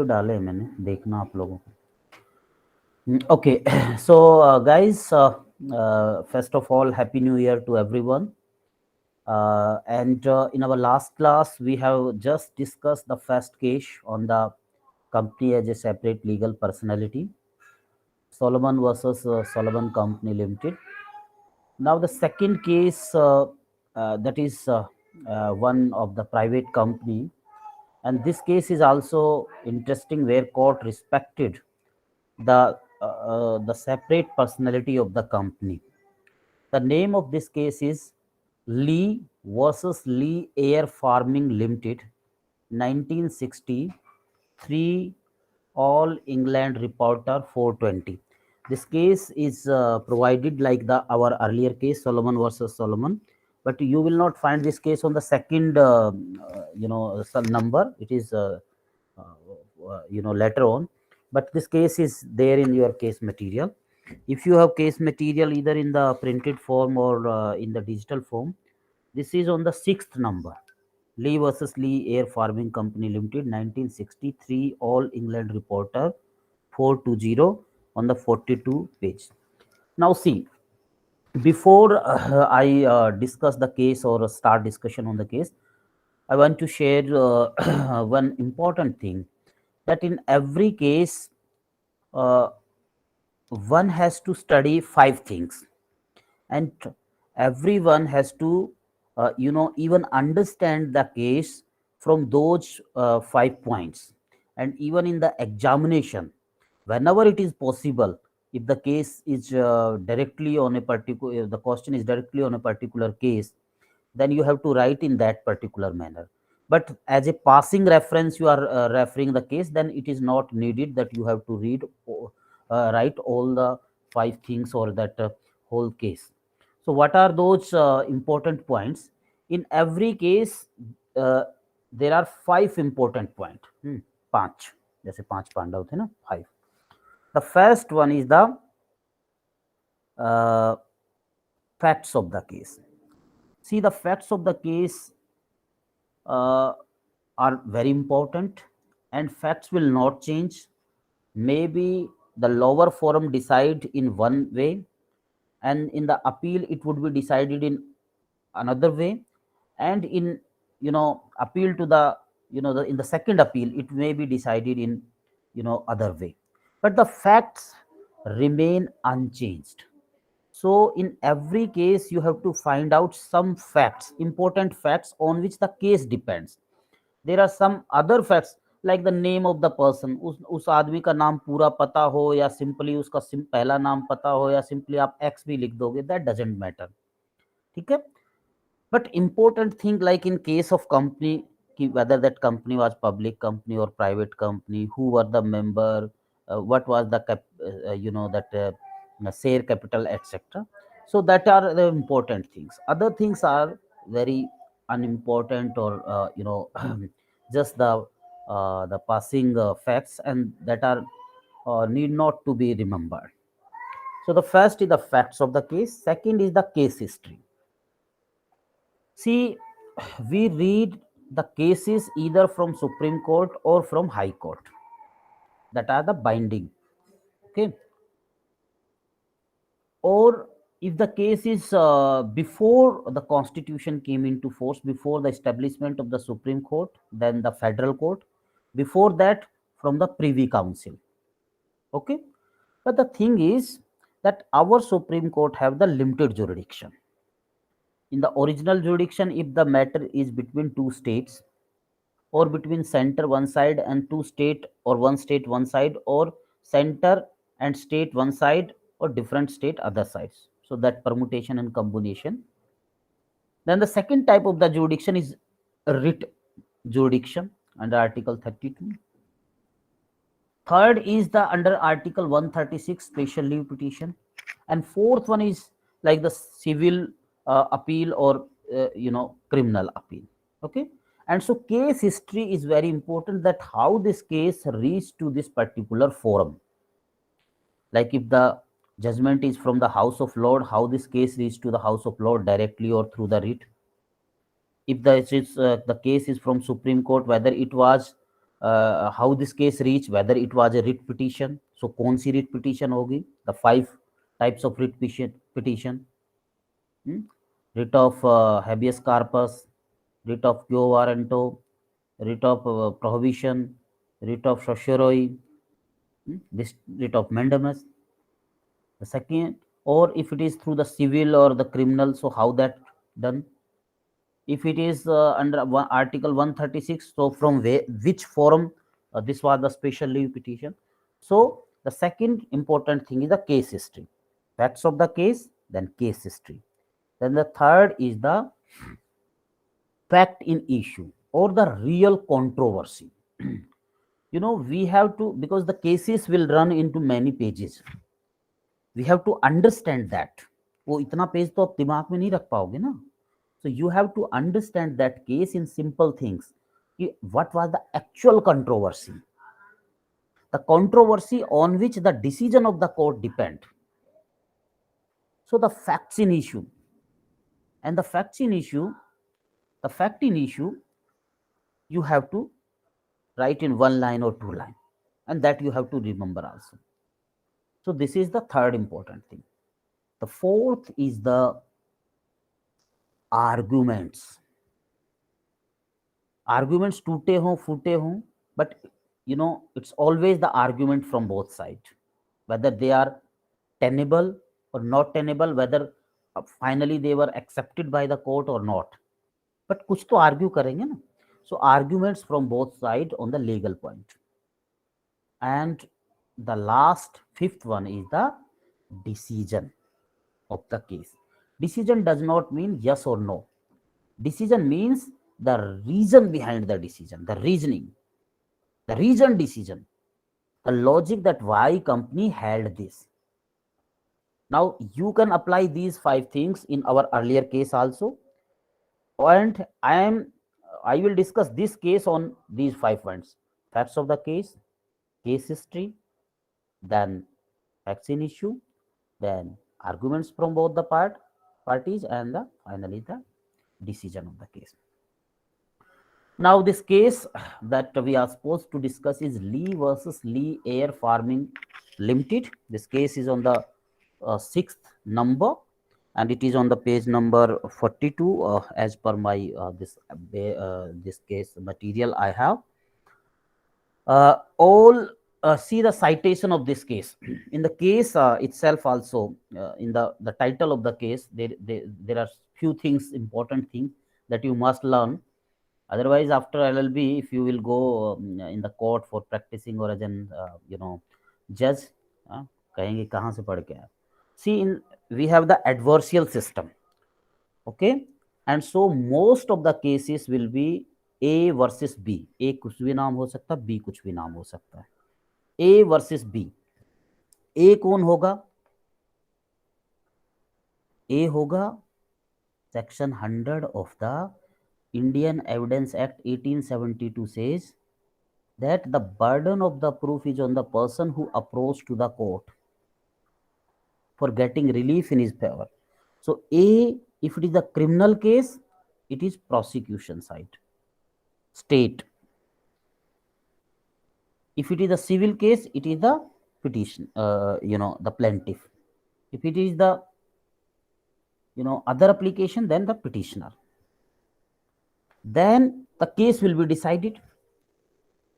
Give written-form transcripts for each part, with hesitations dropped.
डाले हैं मैंने, देखना आप लोगों को. Okay, so guys, first of all, Happy New Year to everyone. And in our last class, we have just discussed the first case on the company as a separate legal personality, Solomon versus Solomon Company Limited. Now, the second case, that is one of the private company, and this case is also interesting where court respected the separate personality of the company. The name of this case is Lee versus Lee Air Farming Limited, 1963, All England Reporter 420. This case is provided like the our earlier case, Solomon versus Solomon, but you will not find this case on the second, number. It is later on, but this case is there in your case material. If you have case material either in the printed form or in the digital form, this is on the sixth number. Lee versus Lee Air Farming Company Limited, 1963, All England Reporter 420 on the 42 page. Now see, before I discuss the case or start discussion on the case, I want to share one important thing, that in every case, uh, one has to study five things, and everyone has to even understand the case from those five points. And even in the examination, whenever it is possible, if the case is directly on a particular, the question is directly on a particular case, then you have to write in that particular manner. But as a passing reference, you are referring the case, then it is not needed that you have to write all the five things or that whole case. So what are those important points? In every case, uh, there are five important point. पांच, जैसे पांच पांडव थे ना, five. The first one is the uh, facts of the case. See, the facts of the case uh, are very important, and facts will not change. Maybe the lower forum decide in one way, and in the appeal it would be decided in another way, and in appeal to the in the second appeal it may be decided in other way, but the facts remain unchanged. So in every case you have to find out some facts, important facts on which the case depends. There are some other facts like the name of the person, उस आदमी का नाम पूरा पता हो या simply उसका पहला नाम पता हो या सिंपली आप एक्स भी लिख दोगे, दैट डजंट मैटर. ठीक है. But important thing like in case of company, whether that company was public company or private company, who were the member, what was the that share capital, etc. So that are the important things. Other things are very unimportant, or just the passing facts, and that are need not to be remembered. So the first is the facts of the case. Second is the case history. See, we read the cases either from Supreme Court or from High Court, that are the binding. Okay. Or if the case is before the Constitution came into force, before the establishment of the Supreme Court, then the Federal Court, before that from the Privy Council. Okay. But the thing is that our Supreme Court have the limited jurisdiction. In the original jurisdiction, if the matter is between two states, or between center one side and two state, or one state one side, or center and state one side, or different state other sides, so that permutation and combination. Then the second type of the jurisdiction is writ jurisdiction under article 32. Third is the under article 136 special leave petition, and fourth one is like the civil appeal or criminal appeal. Okay. And so case history is very important, that how this case reached to this particular forum. Like if the judgment is from the House of Lord, how this case reached to the House of Lord directly or through the writ. If the case is from Supreme Court, whether it was how this case reached, whether it was a writ petition. So कौन सी writ petition होगी? The 5 types of writ petition. Writ of habeas corpus, writ of quo warranto, writ of prohibition, writ of certiorari, this writ of mandamus. The second, or if it is through the civil or the criminal, so how that done? If it is under article 136, so from which forum this was the special leave petition. So the second important thing is the case history, facts of the case, then case history. Then the third is the fact in issue or the real controversy. We have to, because the cases will run into many pages, we have to understand that. वो इतना page तो आप दिमाग में नहीं रख पाओगे ना. So you have to understand that case in simple things. What was the actual controversy? The controversy on which the decision of the court depend. So the facts in issue, and the fact in issue, you have to write in 1 line or 2 line, and that you have to remember also. So this is the third important thing. The fourth is the arguments. Arguments टूटे हों फूटे हों, but it's always the argument from both sides, whether they are tenable or not tenable, whether finally they were accepted by the court or not, but कुछ तो argue करेंगे ना. So arguments from both sides on the legal point. And the last, fifth one is the decision of the case. Decision does not mean yes or no. Decision means the reason behind the decision, the reasoning, the reason decision, the logic that why company held this. Now you can apply these 5 things in our earlier case also, and I will discuss this case on these 5 points: facts of the case history, then facts in issue, then arguments from both the parties, and finally the decision of the case. Now this case that we are supposed to discuss is Lee versus E.R. Farming Limited. This case is on the 6th number, and it is on the page number 42 as per my this case material I have. All see the citation of this case. In the case itself also, in the title of the case, there are few things, important things that you must learn. Otherwise, after LLB, if you will go in the court for practicing or as an judge, कहेंगे कहाँ से पढ़ के आए. See, we have the adversarial system, okay, and so most of the cases will be A versus B. A कुछ भी नाम हो सकता है, B कुछ भी नाम हो सकता है. A versus B. A कौन होगा? A होगा section 100 of the Indian Evidence Act 1872 says that the burden of the proof is on the person who approached to the court for getting relief in his favor. So A, if it is a criminal case, it is prosecution side, state. If it is a civil case, it is the petition, the plaintiff. If it is the other application, then the petitioner. Then the case will be decided,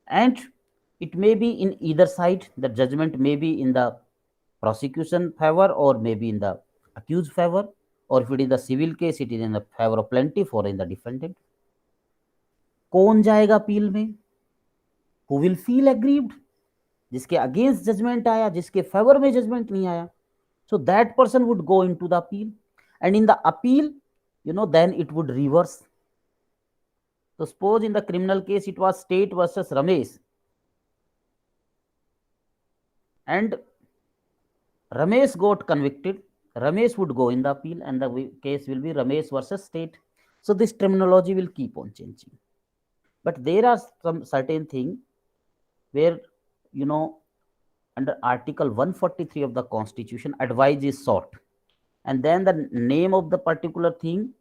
and it may be in either side. The judgment may be in the prosecution favor or maybe in the accused favor, or if it is the civil case, it is in the favor of plaintiff or in the defendant. कौन जाएगा appeal में? Who will feel aggrieved? जिसके against judgement आया, जिसके favour में judgement नहीं आया, so that person would go into the appeal, and in the appeal, then it would reverse. So suppose in the criminal case it was state versus Ramesh, and Ramesh got convicted. Ramesh would go in the appeal, and the case will be Ramesh versus state. So this terminology will keep on changing. But there are some certain things where, under Article 143 of the Constitution, advice is sought, and then the name of the particular thing,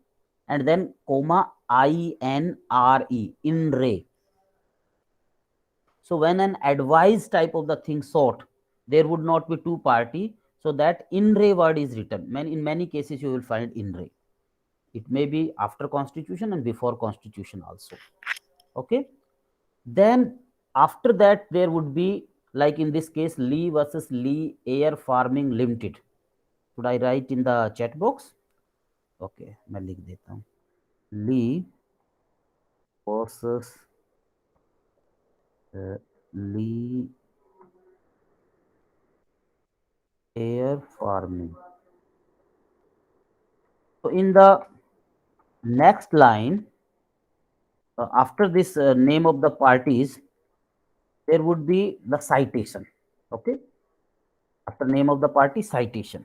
and then comma INRE, in re. So when an advice type of the thing sought, there would not be two party. So that in re word is written. In many cases you will find in re. It may be after constitution and before constitution also. Okay. Then after that there would be, like in this case, Lee versus Lee Air Farming Limited. Should I write in the chat box? Okay, मैं लिख देता हूँ. Lee versus Lee Air Farming. So in the next line, after this name of the parties, there would be the citation. Okay, after name of the party, citation.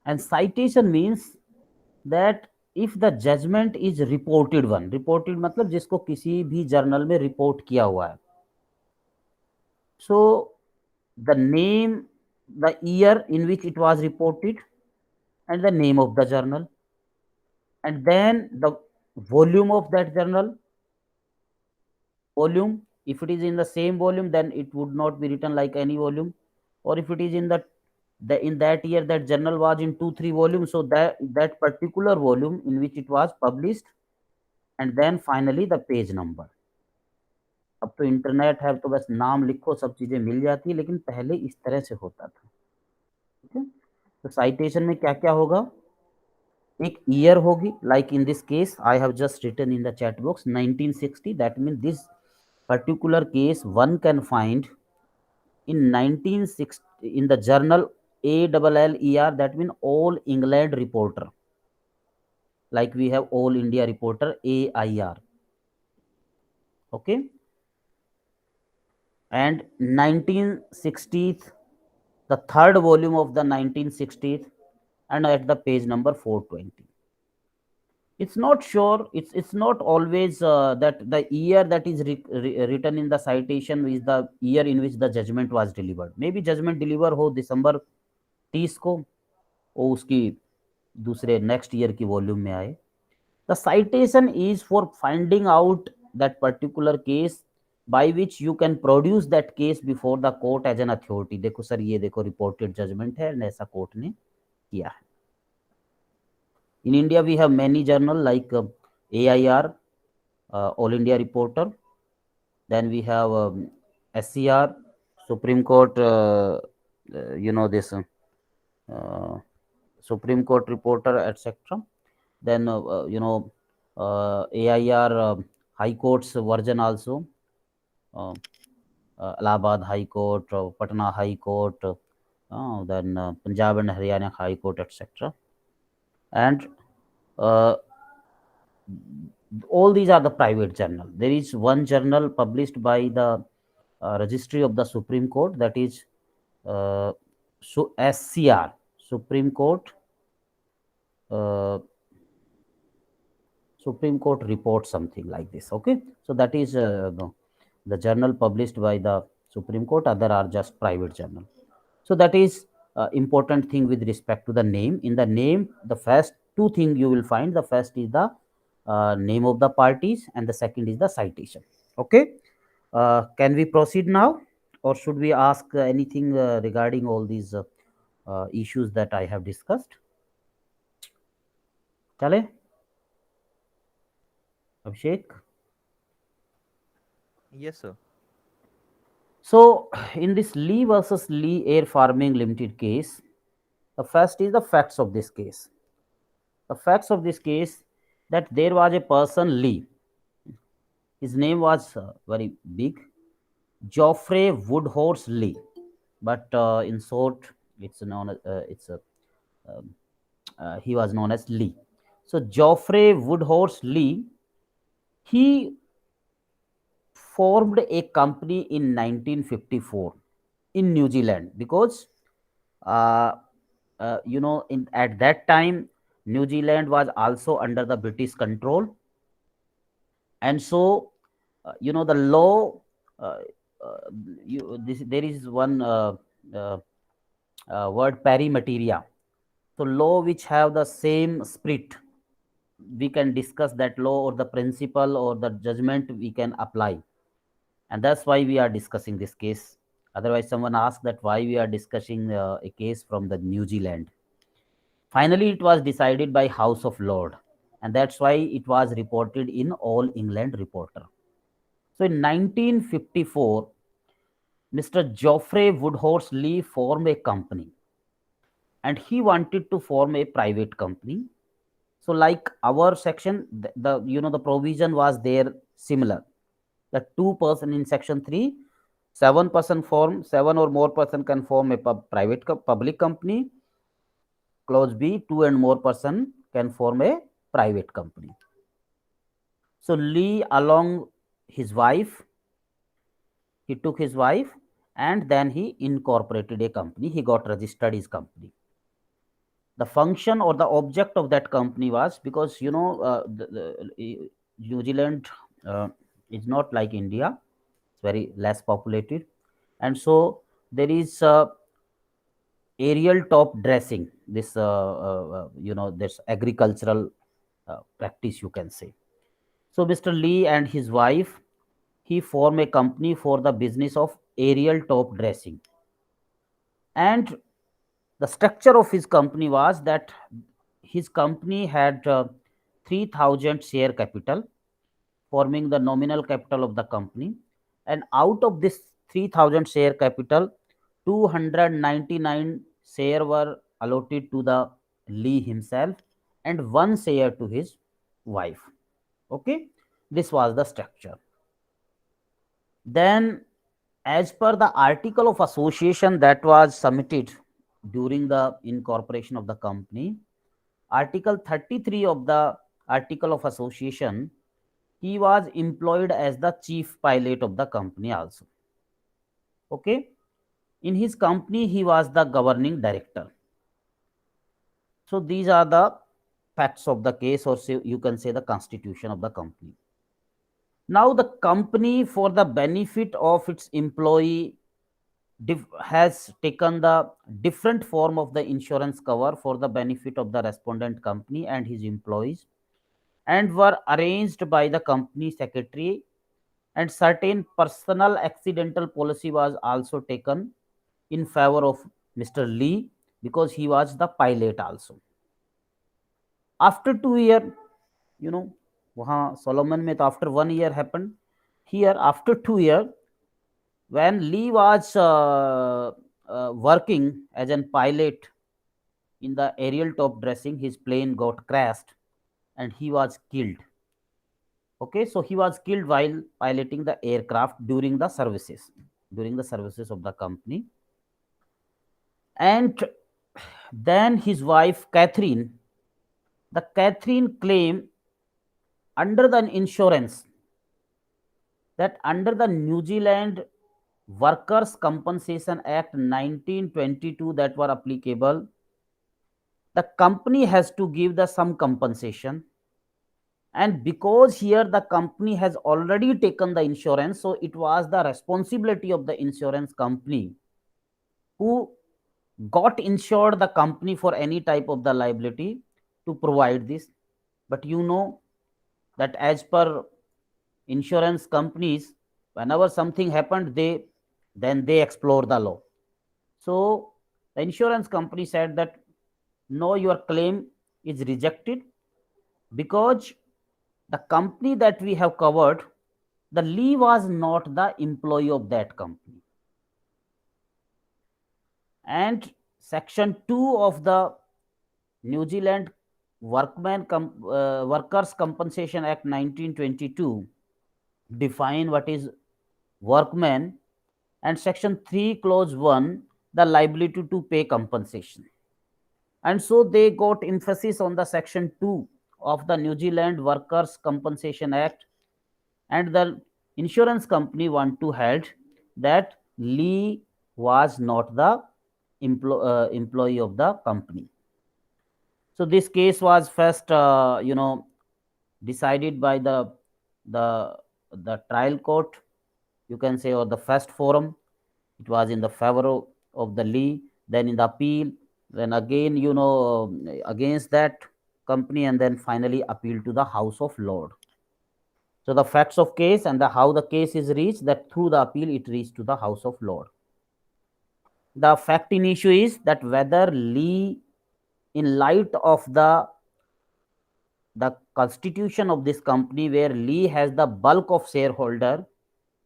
And citation means that if the judgment is reported one, reported मतलब जिसको किसी भी journal में report किया हुआ है. So the name, the year in which it was reported, and the name of the journal, and then the volume of that journal. Volume, if it is in the same volume, then it would not be written like any volume. Or if it is in in that year that journal was in 2-3 volumes, so that particular volume in which it was published, and then finally the page number. अब तो internet है, तो बस नाम लिखो सब चीजें मिल जाती है, लेकिन पहले इस तरह से होता था. ठीक है. तो साइटेशन में क्या क्या होगा? एक ईयर होगी, like in this case I have just written in the chat box 1960. That mean this particular case one can find in 1960 in the journal ALLER, that means All England Reporter, like we have All India Reporter AIR. Okay. And 1960th, the third volume of the 1960th, and at the page number 420. It's not sure, it's not always that the year that is written in the citation is the year in which the judgment was delivered. Maybe judgment deliver हो दिसंबर 30 को, वो उसकी दूसरे next year की volume में आए. The citation is for finding out that particular case by which you can produce that case before the court as an authority. देखो sir, ये देखो रिपोर्टेड जजमेंट है, ऐसा कोर्ट ने किया है. In India, we have many journals like AIR, All India Reporter. Then we have SCR, Supreme Court, this Supreme Court Reporter, etc. Then, AIR, High Court's version also. Allahabad High Court, Patna High Court, then Punjab and Haryana High Court, etc. And all these are the private journal. There is one journal published by the registry of the Supreme Court, that is SCR, Supreme Court report, something like this. Okay, so that is the journal published by the Supreme Court. Other are just private journal. So that is important thing with respect to the name. In the name, the first two things you will find. The first is the name of the parties, and the second is the citation. Okay. Can we proceed now, or should we ask anything regarding all these issues that I have discussed? Chale? Abhishek? Yes, sir. So, in this Lee versus Lee Air Farming Limited case, the first is the facts of this case. The facts of this case, that there was a person Lee. His name was very big, Geoffrey Woodhorse Lee, but in short, it's known as um, he was known as Lee. So Geoffrey Woodhorse Lee, he formed a company in 1954 in New Zealand, because at that time New Zealand was also under the British control, and so the law, uh, there is one word, pari materia. So law which have the same spirit, we can discuss that law, or the principle or the judgment we can apply. and that's why we are discussing this case. Otherwise, someone asked that why we are discussing a case from the New Zealand. Finally, it was decided by House of Lord, and that's why it was reported in All England Reporter. So in 1954, Mr. Geoffrey Woodhorse Lee formed a company, and he wanted to form a private company. So, like our section, the provision was there similar. The 2% in section 3, 7% form, 7 or more person can form a public company. Clause B, 2 and more person can form a private company. So Lee, along his wife, he took his wife and then he incorporated a company. He got registered his company. The function or the object of that company was, because New Zealand is not like India, it's very less populated, and so there is aerial top dressing. This this agricultural practice, you can say. So Mr. Lee and his wife, he formed a company for the business of aerial top dressing, and the structure of his company was that his company had 3000 share capital, forming the nominal capital of the company, and out of this 3000 share capital, 299 share were allotted to the Lee himself and one share to his wife. Okay, this was the structure. Then, as per the article of association that was submitted during the incorporation of the company, Article 33 of the Article of Association, he was employed as the chief pilot of the company also. Okay. In his company, he was the governing director. So these are the facts of the case, or say, you can say the constitution of the company. Now the company, for the benefit of its employee, has taken the different form of the insurance cover for the benefit of the respondent company and his employees, and were arranged by the company secretary, and certain personal accidental policy was also taken in favor of Mr. Lee, because he was the pilot also. After 2 years, you know, वहाँ Solomon में तो after 1 year happened. Here after 2 years, when Lee was working as a pilot in the aerial top dressing, his plane got crashed and he was killed. Okay, so he was killed while piloting the aircraft during the services of the company. And then his wife Catherine claimed under the insurance, that under the New Zealand Workers Compensation Act 1922 that were applicable, the company has to give the some compensation, and because here the company has already taken the insurance, so it was the responsibility of the insurance company who got insured the company for any type of the liability to provide this. But you know that as per insurance companies, whenever something happened, they explore the law. So the insurance company said that no, your claim is rejected, because the company that we have covered, the Lee was not the employee of that company. And section 2 of the New Zealand Workers Compensation Act 1922 define what is workman, and section 3 clause 1 the liability to pay compensation. And so they got emphasis on the section 2 of the New Zealand Workers Compensation Act, and the insurance company want to held that Lee was not the employee of the company. So this case was first decided by the the trial court, you can say, or the first forum. It was in the favor of the Lee, then in the appeal, then again against that company, and then finally appeal to the House of Lord. So the facts of case and the how the case is reached, that through the appeal it reached to the House of Lords. The fact in issue is that whether Lee, in light of the constitution of this company, where Lee has the bulk of shareholder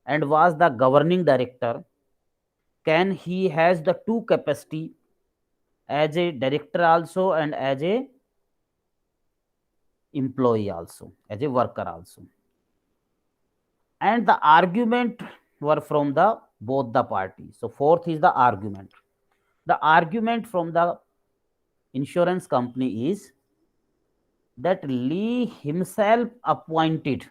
and was the governing director, can he has the two capacity as a director also and as a employee also, as a worker also. And the argument were from the both the parties. So fourth is the argument. The argument from the insurance company is that Lee himself appointed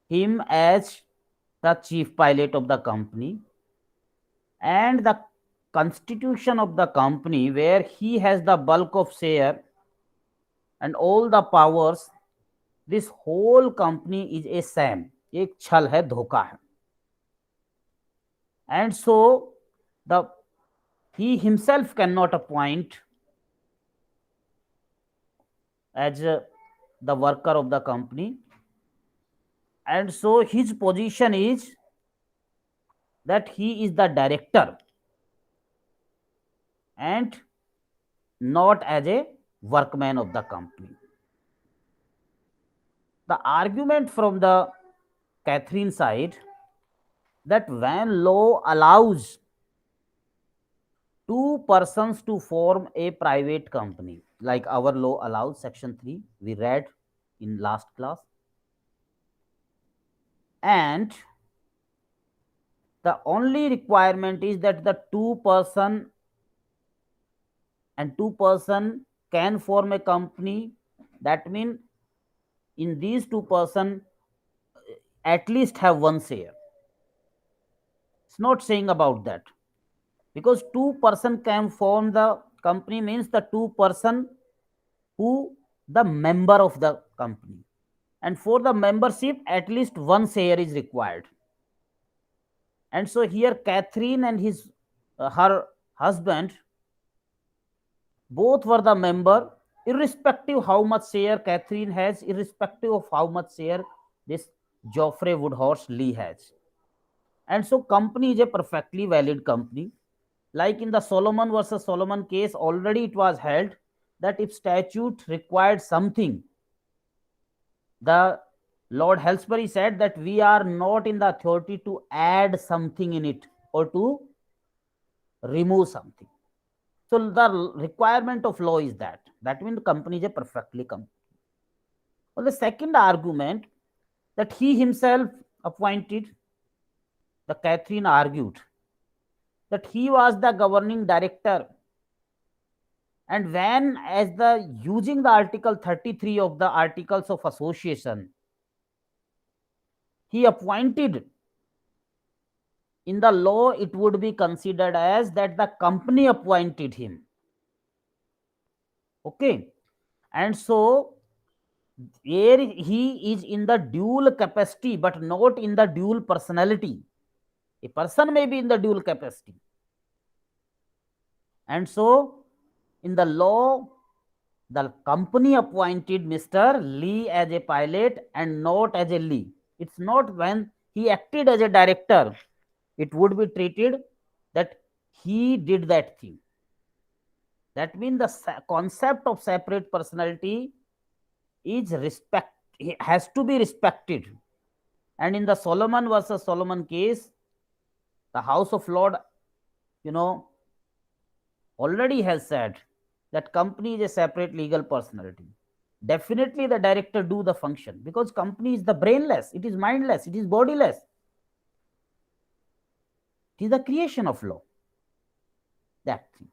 him as the chief pilot of the company, and the constitution of the company, where he has the bulk of share and all the powers, this whole company is a sham, एक छल है, धोखा है. And so the he himself cannot appoint as the worker of the company, and so his position is that he is the director and not as a workman of the company. The argument from the Catherine side, that when law allows two persons to form a private company, like our law allows, section 3 we read in last class, and the only requirement is that the two person can form a company, that means in these two person at least have one share. It's not saying about that, because two person can form the company means the two person who the member of the company, and for the membership at least one share is required. And so here Catherine and her husband both were the member, irrespective how much share Catherine has, irrespective of how much share this Geoffrey Woodhorse Lee has. And so company is a perfectly valid company. Like in the Solomon versus Solomon case, already it was held that if statute required something, the Lord Halsbury said that we are not in the authority to add something in it or to remove something. So the requirement of law is that. That means the company is a perfectly company. Well, the second argument, that he himself appointed, the Catherine argued that he was the governing director, and when as the using the article 33 of the Articles of Association, he appointed, in the law it would be considered as that the company appointed him. Okay, and so here he is in the dual capacity but not in the dual personality. A person may be in the dual capacity, and so in the law the company appointed Mr. Lee as a pilot and not as a Lee. It's not when he acted as a director, it would be treated that he did that thing. That means the concept of separate personality is has to be respected. And in the Solomon versus Solomon case, the House of Lords, already has said that company is a separate legal personality. Definitely the director do the function, because company is the brainless, it is mindless, it is bodiless. It is the creation of law. That thing.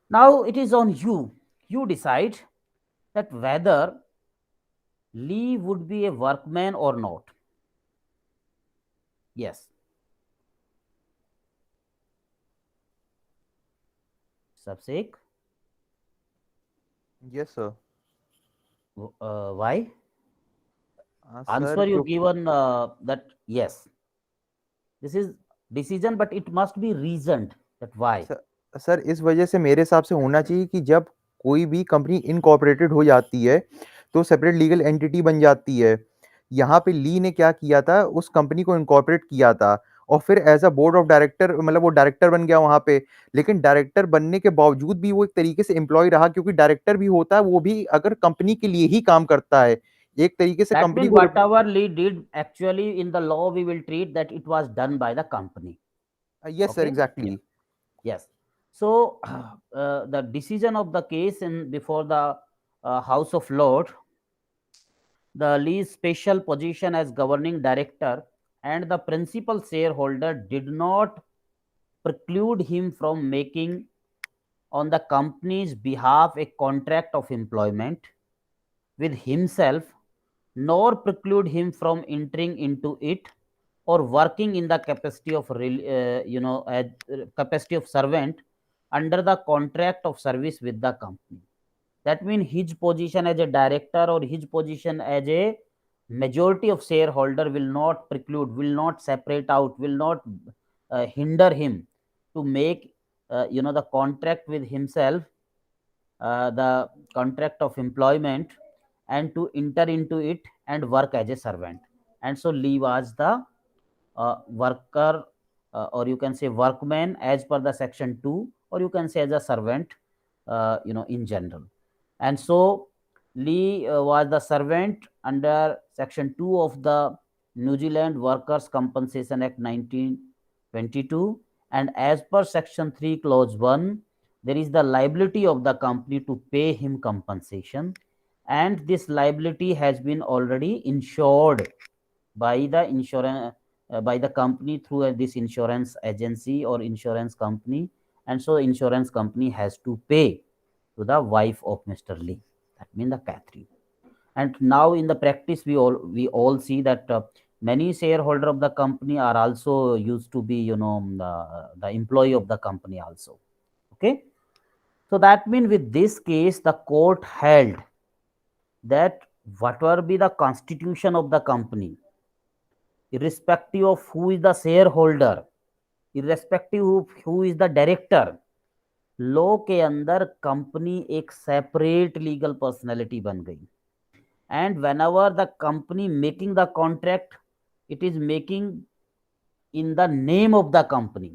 Now it is on you. You decide that whether Lee would be a workman or not. Yes. Subsek? Yes, sir. Why? Sir, Answer you given that yes. This is decision, but it must be reasoned that why. sir, sir इस वजह से मेरे हिसाब से होना चाहिए कि जब कोई भी कंपनी इनकॉर्पोरेटेड हो जाती है तो सेपरेट लीगल एंटिटी बन जाती है। यहाँ पे ली ने क्या किया था, उस कंपनी को इनकॉर्पोरेट किया था और फिर as a board of director, मतलब वो डायरेक्टर बन गया वहां पे। लेकिन डायरेक्टर बनने के बावजूद भी वो एक तरीके से एम्प्लॉय रहा, क्योंकि डायरेक्टर भी होता है वो भी अगर कंपनी के लिए ही काम करता है, एक तरीके से That कंपनी means को। whatever Lee did, actually in the law we will treat that it was done by the company. Yes sir, Okay. Exactly. Yeah. Yes. So the decision of the case in before the House of Lords, the Lee's special position as governing director and the principal shareholder did not preclude him from making on the company's behalf a contract of employment with himself, nor preclude him from entering into it or working in the capacity of capacity of servant under the contract of service with the company. That means his position as a director or his position as a majority of shareholder will not preclude, will not separate out, will not hinder him to make the contract with himself, the contract of employment, and to enter into it and work as a servant. And so Lee was the worker, or you can say workman as per the section 2, or you can say as a servant, in general. And so Lee was the servant under section 2 of the New Zealand Workers Compensation Act 1922, and as per section 3 clause 1, there is the liability of the company to pay him compensation, and this liability has been already insured by the insurance, by the company through this insurance agency or insurance company. And so insurance company has to pay to the wife of Mr. Lee, that means the Catherine. And now in the practice we all see that many shareholder of the company are also used to be the employee of the company also. Okay. So that means with this case the court held that whatever be the constitution of the company, irrespective of who is the shareholder, irrespective of who is the director, law के अंदर company एक separate legal personality बन गई. And when ever the company making the contract, it is making in the name of the company,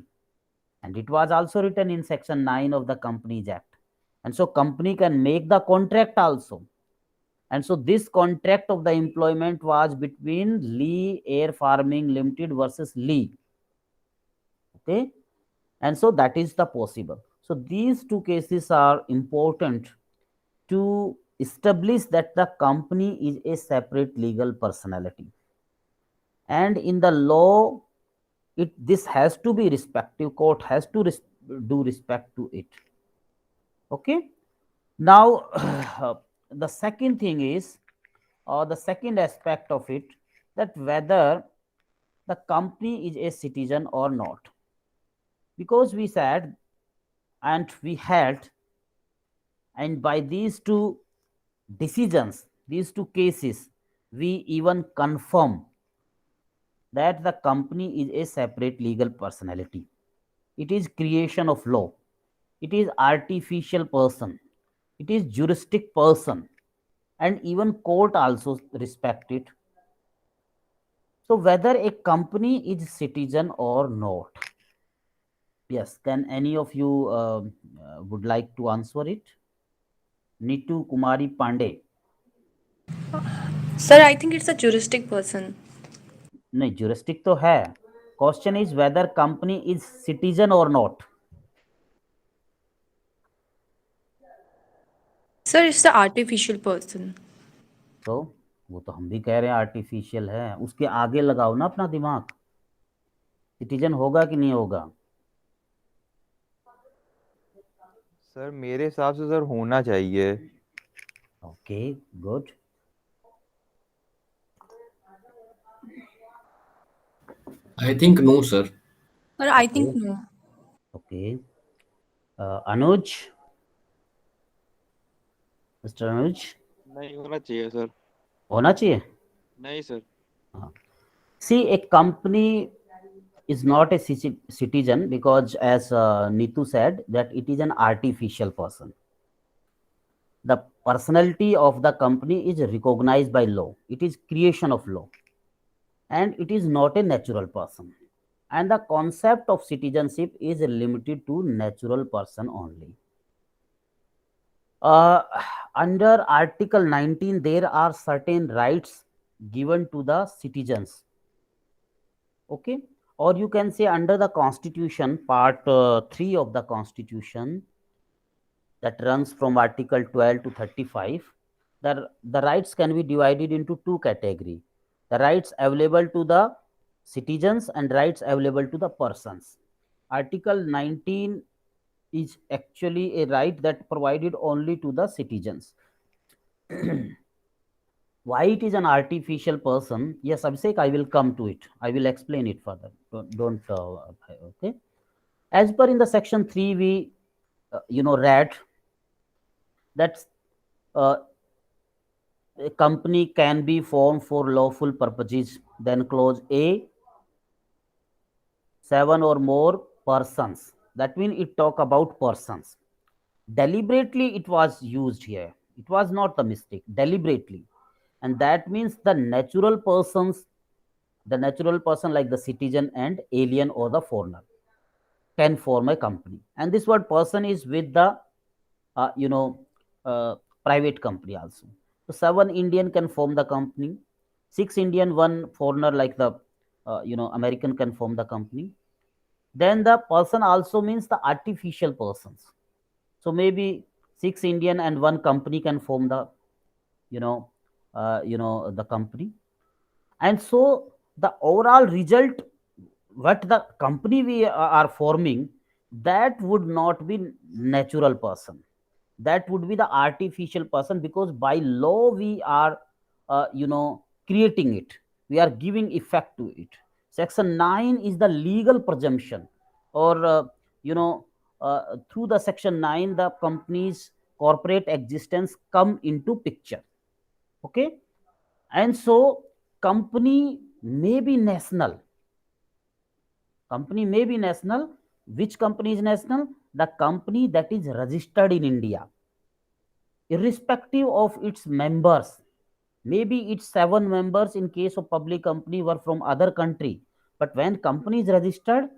and it was also written in section 9 of the Companies Act. And so company can make the contract also. And so this contract of the employment was between Lee Air Farming Limited versus Lee. Okay. And so that is the possible. So these two cases are important to establish that the company is a separate legal personality, and in the law this has to be respective, court has to do respect to it. Okay. Now the second thing is, or the second aspect of it, that whether the company is a citizen or not, because we said and we had, and by these two decisions, these two cases, we even confirm that the company is a separate legal personality. It is creation of law. It is artificial person. It is juristic person, and even court also respect it. So whether a company is citizen or not, yes, can any of you would like to answer it? Nitu Kumari Pandey. Sir, I think it's a juristic person. नहीं, juristic तो है. Question is whether company is citizen or not. Sir, it's the artificial person. तो वो तो हम भी कह रहे हैं आर्टिफिशियल है, उसके आगे लगाओ ना अपना दिमाग. सिटीजन होगा कि नहीं होगा? सर मेरे हिसाब से सर होना चाहिए। Okay, good. I think no, sir. Sir, I okay. think no. Okay. Anuj, mister Anuj. नहीं होना चाहिए सर। होना चाहिए. नहीं सर। हाँ. See, a company is not a citizen because, as Nitu said, that it is an artificial person. The personality of the company is recognized by law. It is creation of law, and it is not a natural person. And the concept of citizenship is limited to natural person only. Uh, Under Article 19, there are certain rights given to the citizens. Okay, or you can say under the Constitution, Part 3 of the Constitution, that runs from Article 12 to 35, the rights can be divided into two categories: the rights available to the citizens and rights available to the persons. Article 19 is actually a right that provided only to the citizens. Why it is an artificial person? Yes, Abhishek, I will come to it. I will explain it further. Don't okay. As per in the section 3, we read that uh, a company can be formed for lawful purposes. Then clause A, 7 or more persons. That means it talk about persons. Deliberately it was used here. It was not the mistake. Deliberately. And that means the natural persons, the natural person like the citizen and alien or the foreigner can form a company. And this word person is with the uh, you know uh, private company also. So 7 Indian can form the company, 6 Indian, 1 foreigner like the American can form the company. Then the person also means the artificial persons. So maybe 6 Indian and 1 company can form the the company. And so the overall result, what the company we are forming, that would not be natural person, that would be the artificial person, because by law we are creating it, we are giving effect to it. Section 9 is the legal presumption, or through the section 9 the company's corporate existence come into picture. Okay, and so company may be national. Company may be national. Which company is national? The company that is registered in India, irrespective of its members. Maybe its 7 members in case of public company were from other country, but when company is registered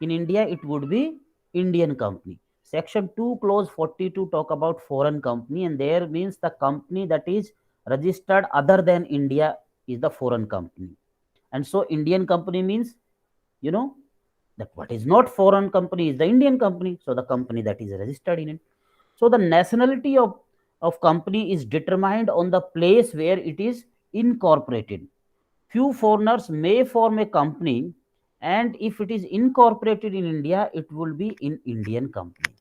in India, it would be Indian company. Section 2 clause 42 talk about foreign company, and there means the company that is registered other than India is the foreign company. And so Indian company means, you know that what is not foreign company is the Indian company, so the company that is registered in it. So the nationality of company is determined on the place where it is incorporated. Few foreigners may form a company, and if it is incorporated in India, it will be in Indian company.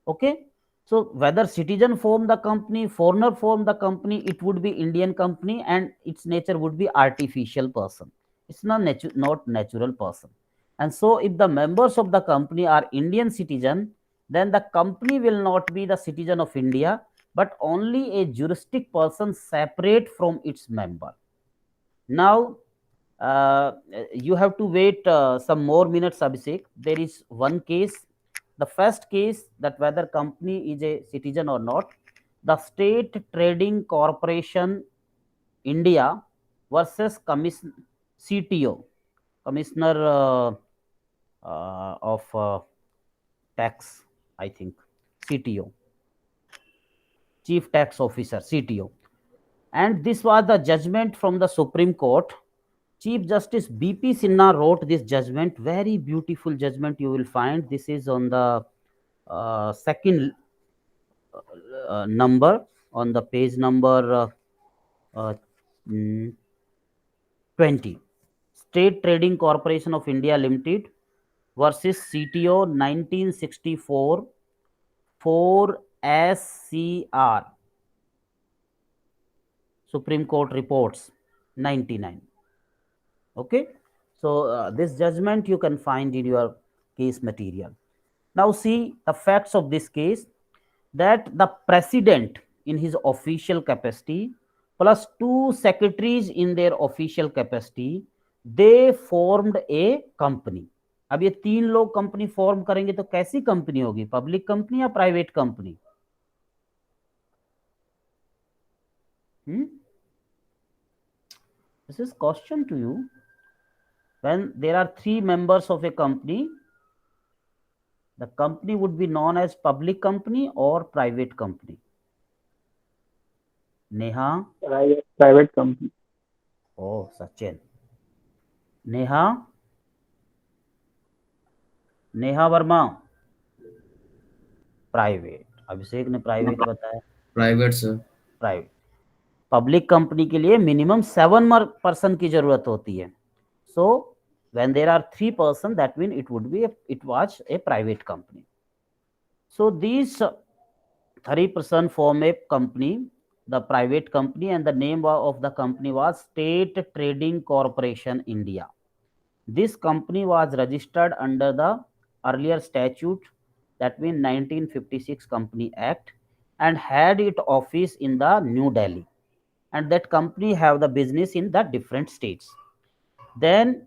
Okay, so whether citizen form the company, foreigner form the company, it would be Indian company, and its nature would be artificial person. It's not natural person. And so if the members of the company are Indian citizen, then the company will not be the citizen of India, but only a juristic person separate from its member. Now you have to wait some more minutes, Abhishek. There is one case, the first case, that whether company is a citizen or not. The State Trading Corporation India versus CTO, Commissioner of Tax, I think, CTO, Chief Tax Officer, CTO. And this was the judgment from the Supreme Court. Chief Justice B.P. Sinha wrote this judgment, very beautiful judgment you will find. This is on the second number, on the page number uh, mm, 20. State Trading Corporation of India Limited versus CTO 1964 4 SCR. Supreme Court reports 99. Okay, so this judgment you can find in your case material. Now see the facts of this case, that the president in his official capacity plus 2 secretaries in their official capacity, they formed A company. अब ये तीन लोग company form करेंगे तो कैसी company होगी, public company या private company? This is question to you. When there are three members of a company, the company would be known as public company or private company. Neha? Private company. Oh, Sachin. Neha? Neha Verma? Private. Abhishek ने private बताया. Private sir. Private. Public company के लिए minimum 7 person की जरूरत होती है. सो when there are 3 person, that means it was a private company. So these 3% form a company, the private company, and the name of the company was State Trading Corporation India. This company was registered under the earlier statute, that means 1956 Company Act, and had its office in the New Delhi. And that company have the business in the different states. Then,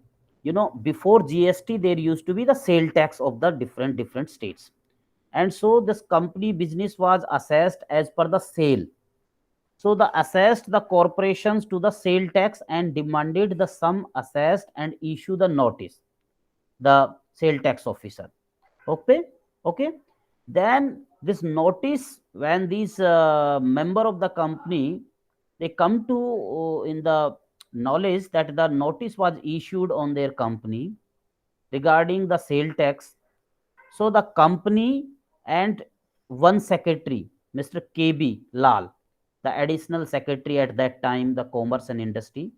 before GST, there used to be the sale tax of the different states. And so this company business was assessed as per the sale. So the assessed the corporations to the sale tax and demanded the sum assessed and issue the notice, the sale tax officer. Okay. Then this notice, when these member of the company, they come to in the knowledge that the notice was issued on their company regarding the sale tax. So the company and one secretary, Mr. KB Lal, the additional secretary at that time, the commerce and industry,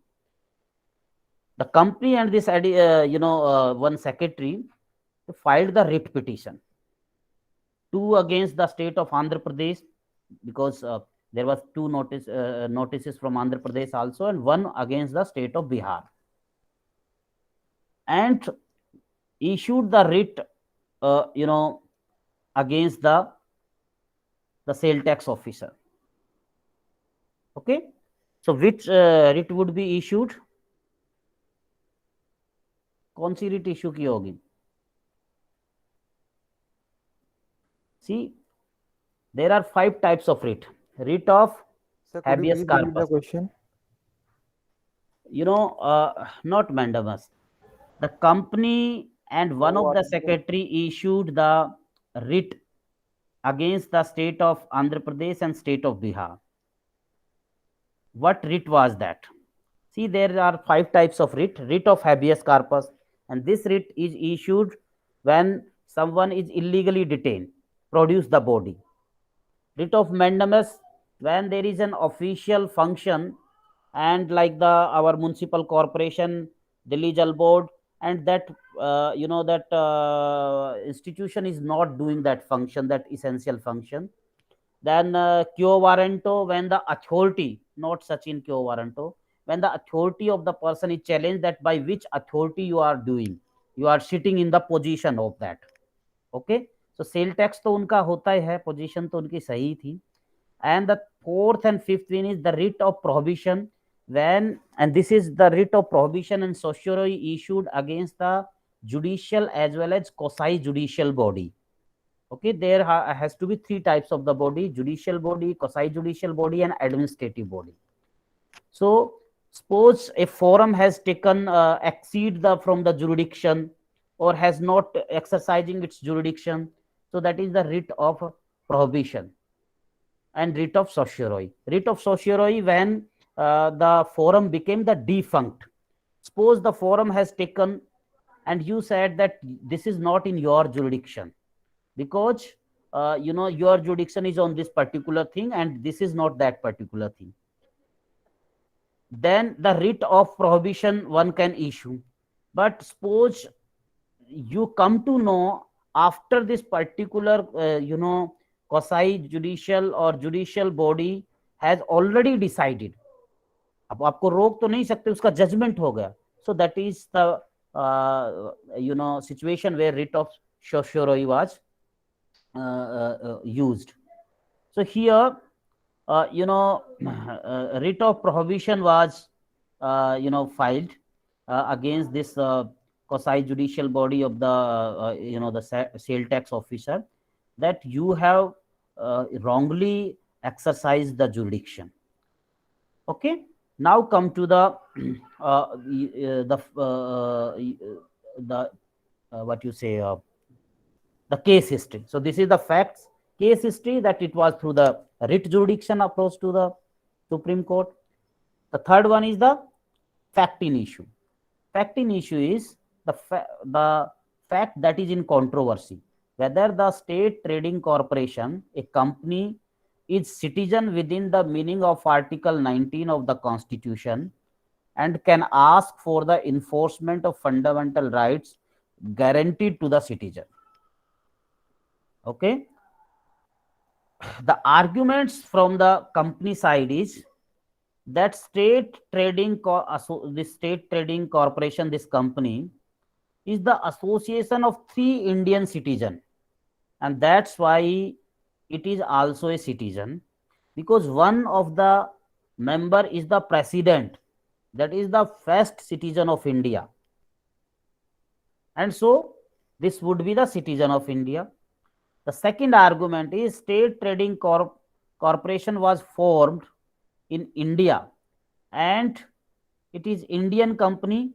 the company and this one secretary filed the writ petition, two against the state of Andhra Pradesh, because there was two notices from Andhra Pradesh also, and one against the state of Bihar, and issued the writ against the sale tax officer. Okay, so which writ would be issued? कौन सी writ issue की होगी? See, there are 5 types of writ. Writ of Sir, could you habeas please repeat the corpus. question? Not mandamus. The company and one of the secretary issued the writ against the state of Andhra Pradesh and state of Bihar. What writ was that? See, there are 5 types of writ. Writ of habeas corpus, and this writ is issued when someone is illegally detained. Produce the body. Writ of mandamus, when there is an official function, and like our municipal corporation, Delhi Jal Board, and that institution is not doing that function, that essential function. Then quo warranto, when the authority, not such in quo warranto, when the authority of the person is challenged, that by which authority you are doing, you are sitting in the position of that. Okay, so sale tax तो उनका होता ही है, position तो उनकी सही थी. And the 4th and 5th one is the writ of prohibition, when, and this is the writ of prohibition and certiorari issued against the judicial as well as quasi judicial body. Okay, there has to be 3 types of the body: judicial body, quasi judicial body, and administrative body. So suppose a forum has taken exceed from the jurisdiction, or has not exercising its jurisdiction, so that is the writ of prohibition. And writ of certiorari. Writ of certiorari, when the forum became the defunct. Suppose the forum has taken and you said that this is not in your jurisdiction, because your jurisdiction is on this particular thing and this is not that particular thing. Then the writ of prohibition one can issue. But suppose you come to know after this particular quasi judicial or judicial body has already decided, अब आपको रोक तो नहीं सकते, उसका judgement हो गया. So that is the situation where writ of certiorari was used. So here writ of prohibition was filed, against this quasi judicial body of the the sale tax officer, that you have wrongly exercised the jurisdiction. Okay, now come to the what you say, the case history. So this is the facts case history, that it was through the writ jurisdiction approach to the Supreme Court. The third one is the fact in issue. Fact in issue is the fact that is in controversy, whether the state trading corporation, a company, is citizen within the meaning of Article 19 of the Constitution and can ask for the enforcement of fundamental rights guaranteed to the citizen. Okay, the arguments from the company side is that this state trading corporation, this company, is the association of 3 Indian citizens, and that's why it is also a citizen, because one of the member is the president, that is the first citizen of India, and so this would be the citizen of India. The second argument is state trading corporation was formed in India and it is Indian company,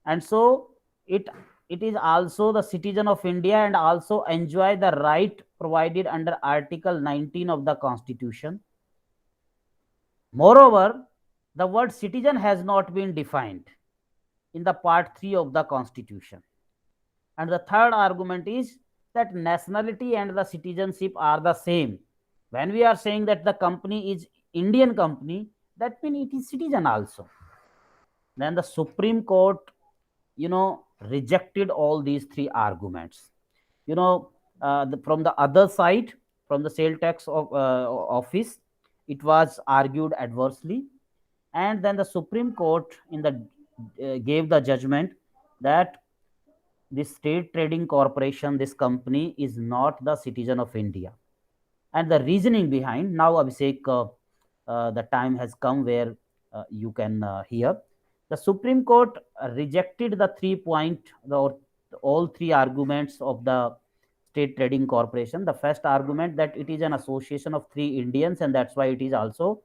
and so it is also the citizen of India and also enjoy the right provided under Article 19 of the Constitution. Moreover, the word citizen has not been defined in the part 3 of the Constitution. And the third argument is that nationality and the citizenship are the same. When we are saying that the company is Indian company, that means it is citizen also. Then the Supreme Court, rejected all these 3 arguments. From the other side, from the sale tax office, it was argued adversely, and then the Supreme Court gave the judgment that this state trading corporation, this company, is not the citizen of India. And the reasoning behind, now Abhishek, the time has come where you can hear. The Supreme Court rejected the 3 point, all 3 arguments of the state trading corporation. The first argument, that it is an association of 3 Indians and that's why it is also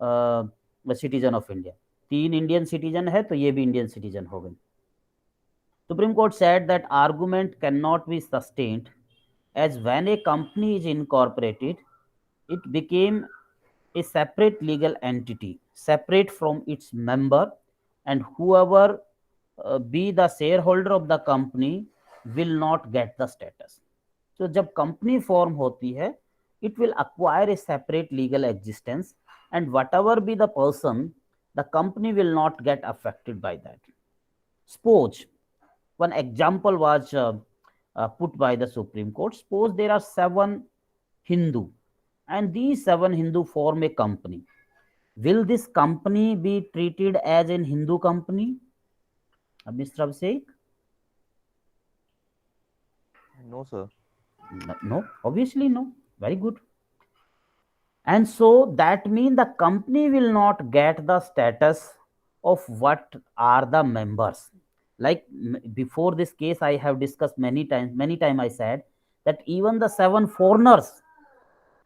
a citizen of India. 3 Indian citizen है तो ये भी Indian citizen हो गए. Supreme Court said that argument cannot be sustained, as when a company is incorporated, it became a separate legal entity, separate from its member, and whoever be the shareholder of the company will not get the status. So जब company form होती है, it will acquire a separate legal existence, and whatever be the person, the company will not get affected by that. Suppose one example was put by the Supreme Court. Suppose there are 7 Hindu, and these 7 Hindu form a company. Will this company be treated as a Hindu company? Mr. Abhishek? No, sir. No, obviously no. Very good. And so that means the company will not get the status of what are the members. Like before this case, I have discussed many times I said that even the 7 foreigners,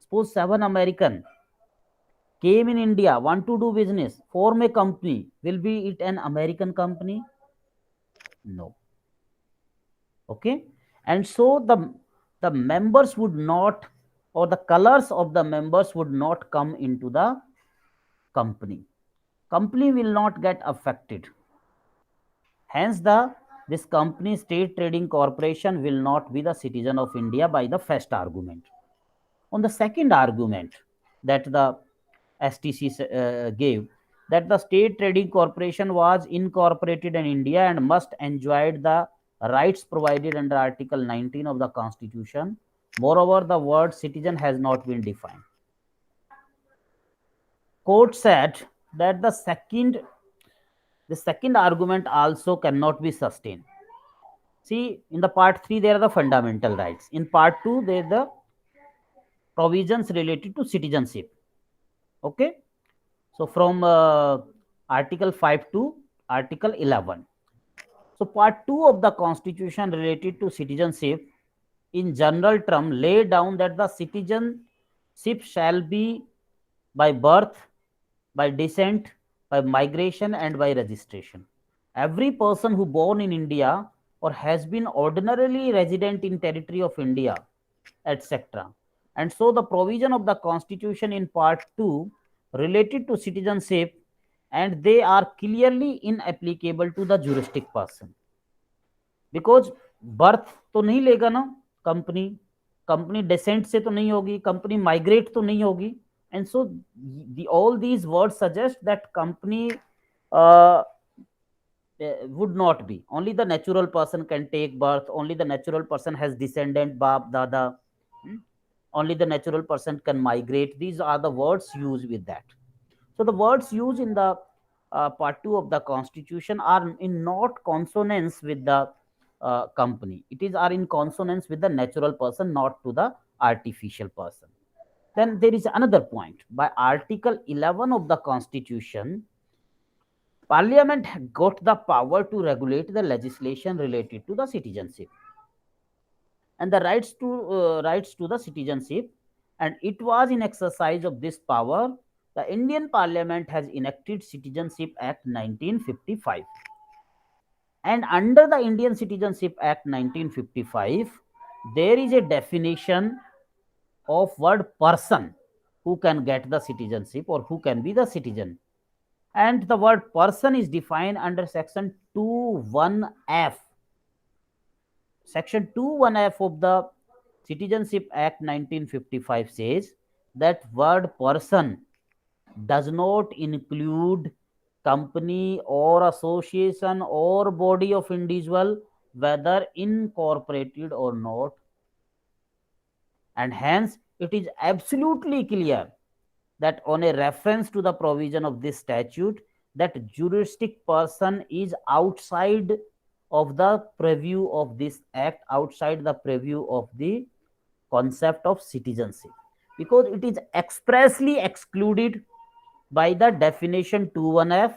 suppose 7 American came in India, want to do business, form a company, will be it an American company? No. Okay. And so the members would not, or the colors of the members would not come into the company. Company will not get affected. Hence, this company, state trading corporation, will not be the citizen of India by the first argument. On the second argument that the STC gave, that the state trading corporation was incorporated in India and must enjoy the rights provided under Article 19 of the Constitution. Moreover, the word citizen has not been defined. Court said that the second argument also cannot be sustained. See, in the part 3, there are the fundamental rights. In part 2, there are the provisions related to citizenship. Okay. So from Article 5 to Article 11. So part 2 of the constitution related to citizenship in general term lay down that the citizenship shall be by birth, by descent, by migration, and by registration. Every person who born in India or has been ordinarily resident in territory of India, etc. And so the provision of the constitution in part 2 related to citizenship, and they are clearly inapplicable to the juristic person, because birth तो नहीं लेगा ना company, company descent से तो नहीं होगी, company migrate तो नहीं होगी, and so all these words suggest that company would not be. Only the natural person can take birth, only the natural person has descendant, baap dada, only the natural person can migrate. These are the words used with that. So the words used in the part 2 of the constitution are in not consonance with the company. It is are in consonance with the natural person, not to the artificial person. Then there is another point. By Article 11 of the constitution, Parliament got the power to regulate the legislation related to the citizenship and the rights to the citizenship, and it was in exercise of this power the Indian Parliament has enacted Citizenship Act 1955. And under the Indian Citizenship Act 1955, there is a definition of word person who can get the citizenship or who can be the citizen. And the word person is defined under section 21F. Section 21F of the Citizenship Act 1955 says that word person does not include company or association or body of individual, whether incorporated or not. And hence it is absolutely clear that on a reference to the provision of this statute, that juristic person is outside of the preview of this act, outside the preview of the concept of citizenship, because it is expressly excluded by the definition 21F,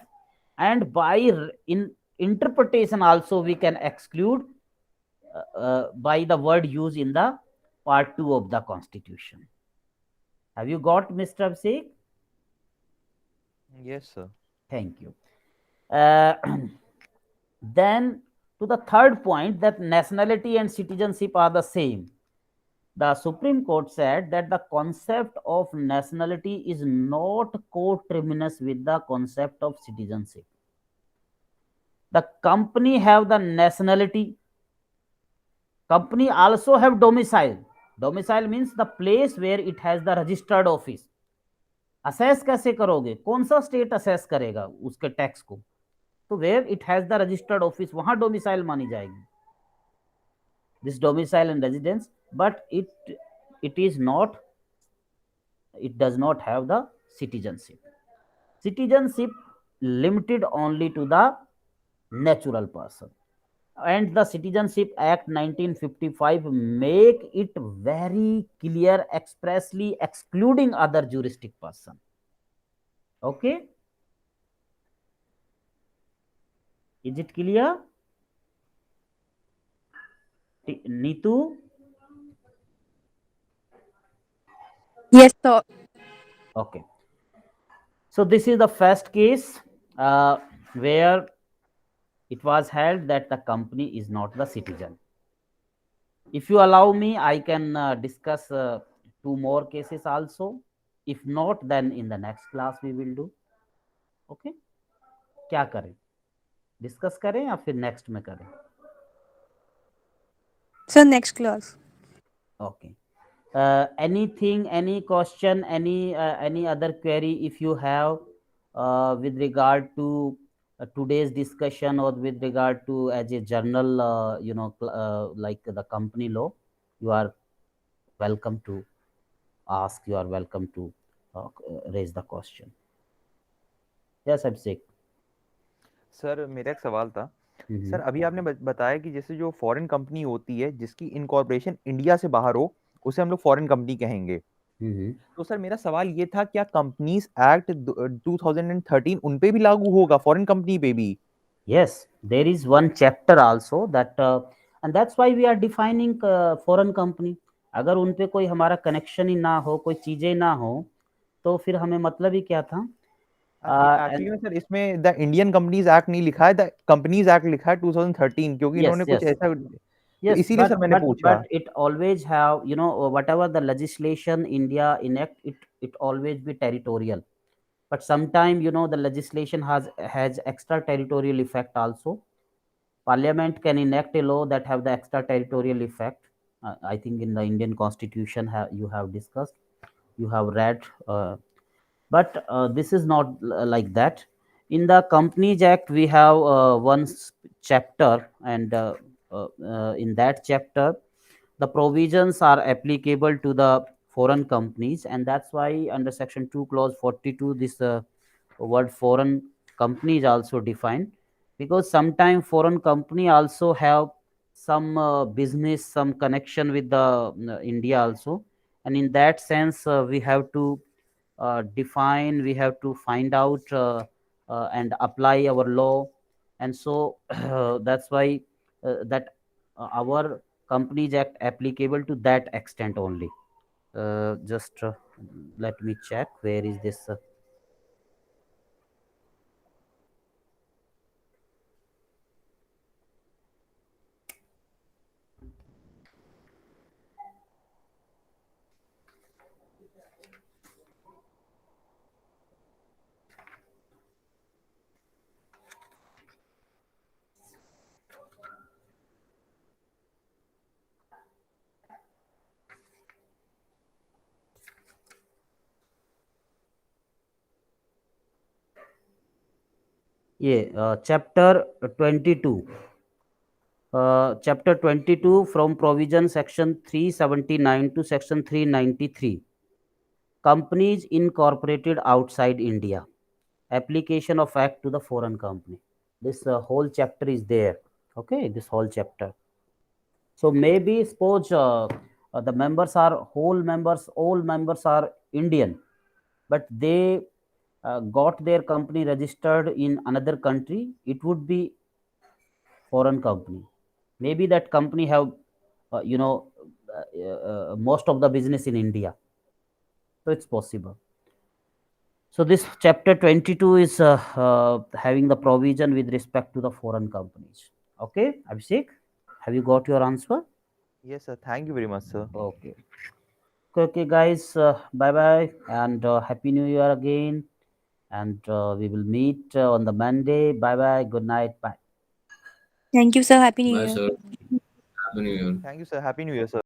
and by in interpretation also we can exclude by the word used in the part 2 of the constitution. Have you got, Mr. Abhishek? Yes, sir. Thank you. Then to the third point, that nationality and citizenship are the same. The Supreme Court said that the concept of nationality is not coterminous with the concept of citizenship. The company have the nationality. Company also have domicile. Domicile means the place where it has the registered office. Assess कैसे करोगे, कौन सा state assess करेगा उसके tax को, तो where it has the registered office, वहां domicile मानी जाएगी, this domicile and residence, but it is not, it does not have the citizenship. Citizenship limited only to the natural person, and the Citizenship Act 1955 make it very clear, expressly excluding other juristic person. Okay, is it clear, Neetu? Yes, sir. Okay, so this is the first case where it was held that the company is not the citizen. If you allow me, I can discuss two more cases also. If not, then in the next class we will do. Okay, क्या करें, discuss करें या फिर next में करें? Sir, next class. Okay. Anything, any question, any other query if you have with regard to today's discussion, or with regard to as a journal, like the company law, you are welcome to ask, you are welcome to raise the question. Yes, Abhishek. Sir मेरा एक सवाल था। Sir अभी आपने बताया कि जैसे जो फॉरेन कंपनी होती है जिसकी इनकॉर्पोरेशन इंडिया से बाहर हो, उसे हम लोग फॉरेन कंपनी कहेंगे। तो सर मेरा सवाल ये था, क्या कंपनीज एक्ट 2013 उन पे भी लागू होगा, फॉरेन कंपनी पे भी? Yes, there is one chapter also that and that's why we are defining foreign company. अगर उन पे कोई हमारा कनेक्शन ही ना हो, कोई चीजें ना हो, तो फिर हमें मतलब ही क्या था? एक्चुअली में सर इसमें द इंडियन कंपनीज एक्ट नहीं लिखा है, द कंपनीज एक्ट लिखा है 2013, क्योंकि Yes, इन्होंने कुछ yes. ऐसा, तो Yes, इसीलिए सर मैंने पूछा। but it always have, you know, whatever the legislation India enact, it always be territorial. But sometime, you know, the legislation has extraterritorial effect also. Parliament can enact a law that have the extraterritorial effect. I think in the Indian Constitution you have discussed, you have read, but this is not like that. In the Companies Act, we have one chapter, and in that chapter, the provisions are applicable to the foreign companies, and that's why under Section 2, Clause 42, this word foreign company is also defined, because sometimes foreign company also have some business, some connection with the India also, and in that sense we have to define, we have to find out and apply our law, and so that's why that our Companies Act applicable to that extent only. Just let me check where is this. Yeah, chapter 22. Chapter 22 from provision section 379 to section 393. Companies incorporated outside India. Application of act to the foreign company. This whole chapter is there. Okay, this whole chapter. So maybe suppose the members are whole members, all members are Indian, but they got their company registered in another country. It would be foreign company. Maybe that company have you know most of the business in India, so it's possible. So this chapter 22 is having the provision with respect to the foreign companies. Okay, Abhishek, have you got your answer? Yes sir, thank you very much sir. Okay. Okay, guys, bye bye and happy new year again. And we will meet on the Monday. Bye bye. Good night. Bye. Thank you, sir. Happy New Bye, Year. sir. Happy New Year. Thank you sir, happy new year sir.